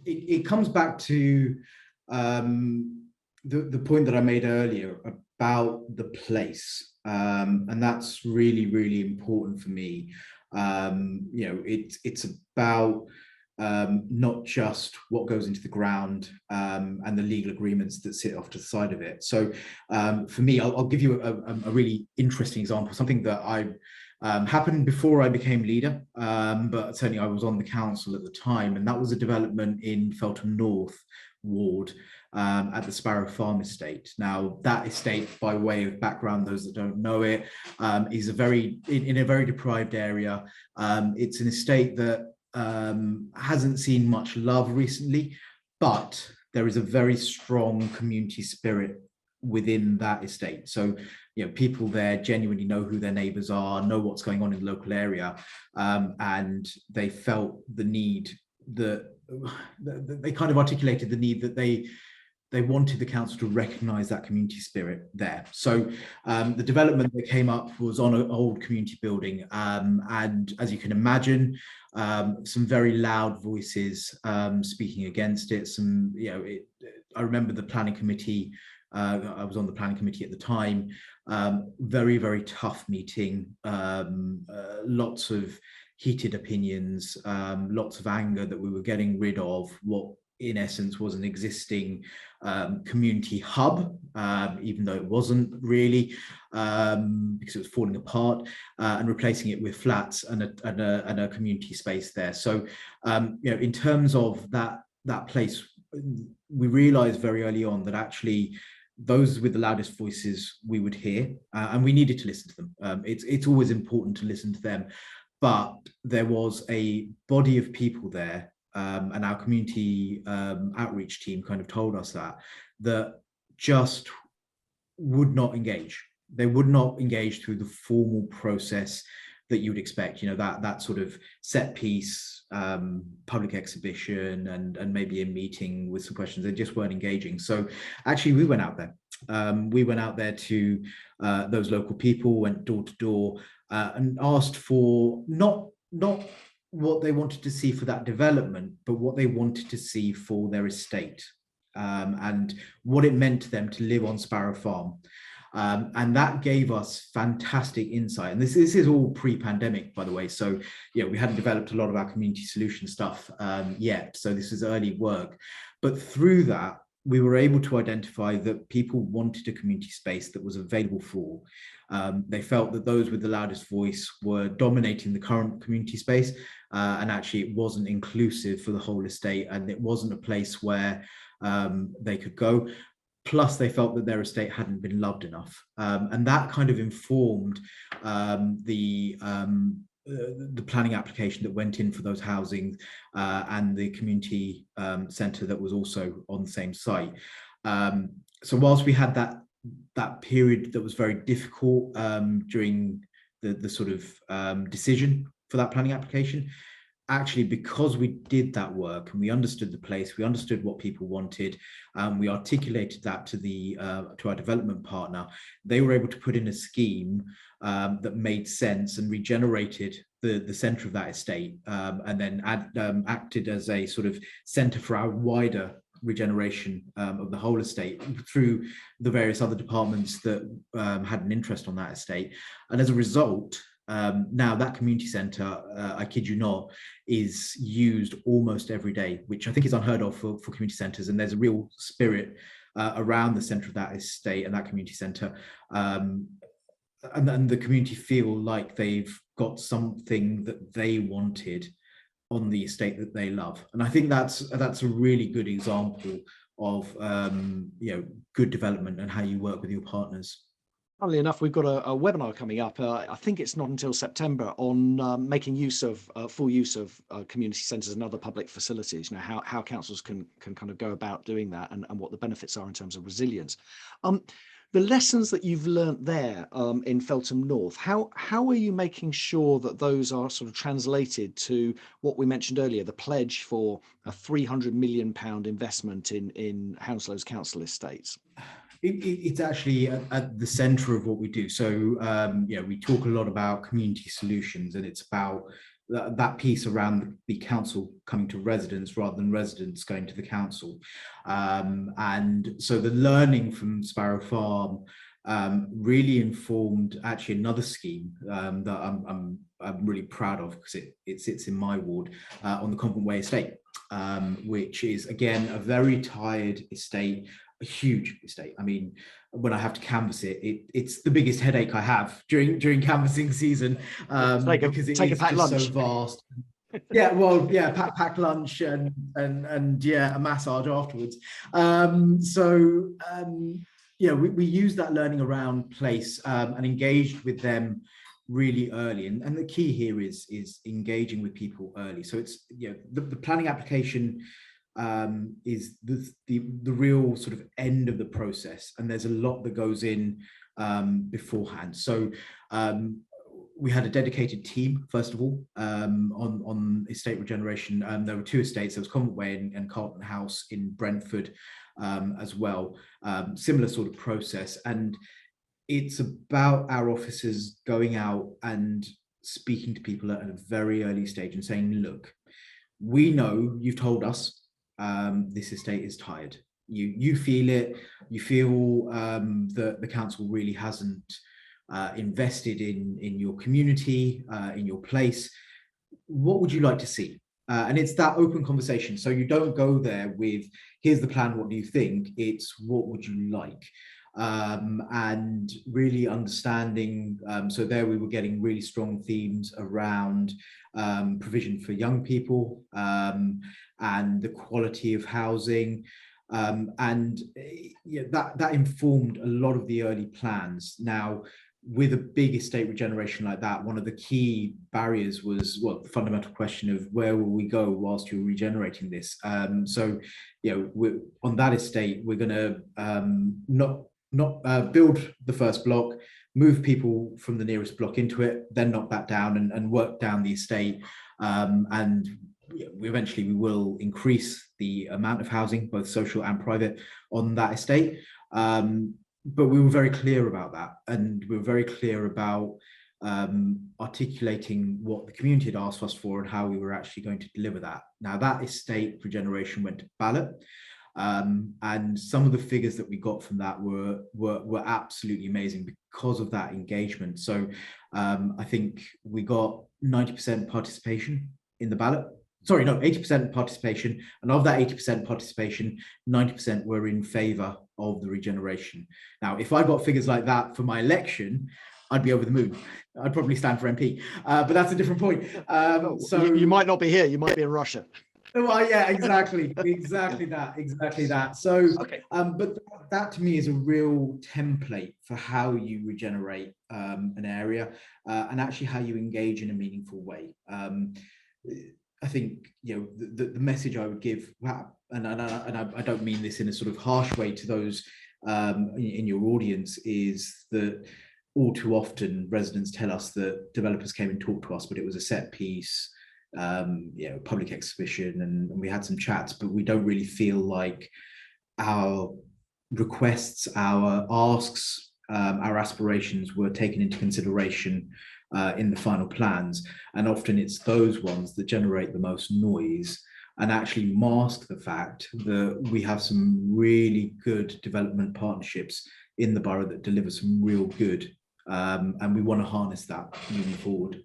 it comes back to the point that I made earlier about the place, and that's really, really important for me. It's about not just what goes into the ground and the legal agreements that sit off to the side of it. So for me, I'll give you a really interesting example, something that I happened before I became leader, but certainly I was on the council at the time, and that was a development in Feltham North ward at the Sparrow Farm estate. Now, that estate, by way of background, those that don't know it, is in a very deprived area. It's an estate that hasn't seen much love recently, but there is a very strong community spirit within that estate. So, people there genuinely know who their neighbours are, know what's going on in the local area, and they felt the need that they kind of articulated the need that they wanted the council to recognise that community spirit there. So the development that came up was on an old community building, and as you can imagine, some very loud voices speaking against it. I remember the planning committee. I was on the planning committee at the time. Very, very tough meeting. Lots of heated opinions, lots of anger that we were getting rid of what in essence was an existing community hub, even though it wasn't really, because it was falling apart, and replacing it with flats and a community space there. So, in terms of that place, we realized very early on that actually those with the loudest voices we would hear, and we needed to listen to them. It's always important to listen to them, but there was a body of people there, and our community outreach team kind of told us that just would not engage. They would not engage through the formal process that you would expect, that sort of set piece, public exhibition, and maybe a meeting with some questions. They just weren't engaging. So actually we went out there. We went out there to those local people, went door to door, and asked for not what they wanted to see for that development, but what they wanted to see for their estate, and what it meant to them to live on Sparrow Farm. And that gave us fantastic insight. And this is all pre-pandemic, by the way. So, we hadn't developed a lot of our community solution stuff yet. So this is early work. But through that, we were able to identify that people wanted a community space that was available for all. They felt that those with the loudest voice were dominating the current community space, and actually it wasn't inclusive for the whole estate, and it wasn't a place where they could go. Plus, they felt that their estate hadn't been loved enough, and that kind of informed the planning application that went in for those housing, and the community centre that was also on the same site. So whilst we had that period that was very difficult during the sort of decision for that planning application, actually, because we did that work and we understood the place, we understood what people wanted, we articulated that to our development partner, they were able to put in a scheme that made sense and regenerated the centre of that estate, and then acted as a sort of centre for our wider regeneration of the whole estate through the various other departments that had an interest on that estate. And as a result, now that community centre, I kid you not, is used almost every day, which I think is unheard of for community centres. And there's a real spirit around the centre of that estate and that community centre. And the community feel like they've got something that they wanted on the estate that they love. And I think that's a really good example of good development and how you work with your partners. Funnily enough, we've got a webinar coming up. I think it's not until September, on making use of full use of community centres and other public facilities. How councils can kind of go about doing that, and what the benefits are in terms of resilience. The lessons that you've learnt there in Feltham North, how are you making sure that those are sort of translated to what we mentioned earlier, the pledge for a £300 million investment in Hounslow's council estates? It's actually at the centre of what we do. So, we talk a lot about community solutions, and it's about that piece around the council coming to residents rather than residents going to the council. And so the learning from Sparrow Farm really informed actually another scheme that I'm really proud of, because it sits in my ward, on the Convent Way estate, which is again a very tired estate, a huge estate. I mean, when I have to canvass it's the biggest headache I have during canvassing season, because it is just so vast. Yeah, well, yeah, pack lunch and yeah, a massage afterwards. Yeah, we use that learning around place and engaged with them really early, and the key here is engaging with people early. So it's, you know, the planning application is the real sort of end of the process, and there's a lot that goes in beforehand. So we had a dedicated team, first of all, on estate regeneration. There were 2 estates. There was Convent Way and Carlton House in Brentford as well. Similar sort of process. And it's about our officers going out and speaking to people at a very early stage and saying, look, we know you've told us this estate is tired. You feel it. You feel that the council really hasn't invested in your community, in your place. What would you like to see? And it's that open conversation. So you don't go there with, here's the plan, what do you think? It's, what would you like? And really understanding. So there we were getting really strong themes around provision for young people, and the quality of housing. And yeah, that informed a lot of the early plans. Now, with a big estate regeneration like that, one of the key barriers was, well, the fundamental question of where will we go whilst you're regenerating this? So, you know, on that estate, we're going to not build the first block, move people from the nearest block into it, then knock that down and work down the estate. And eventually we will increase the amount of housing, both social and private, on that estate. But we were very clear about that, and we were very clear about articulating what the community had asked us for and how we were actually going to deliver that. Now, that estate regeneration went to ballot, and some of the figures that we got from that were absolutely amazing because of that engagement. So I think we got 90% participation in the ballot. Sorry, no, 80% participation. And of that 80% participation, 90% were in favour of the regeneration. Now, if I got figures like that for my election, I'd be over the moon. I'd probably stand for MP, but that's a different point. So you might not be here. You might be in Russia. Well, yeah, exactly that. So, okay. But that to me is a real template for how you regenerate an area, and actually how you engage in a meaningful way. I think, you know, the message I would give, and I don't mean this in a sort of harsh way to those in your audience, is that all too often residents tell us that developers came and talked to us, but it was a set piece, you know, public exhibition, and we had some chats, but we don't really feel like our requests, our asks, our aspirations were taken into consideration in the final plans. And often it's those ones that generate the most noise and actually mask the fact that we have some really good development partnerships in the borough that deliver some real good, and we want to harness that moving forward.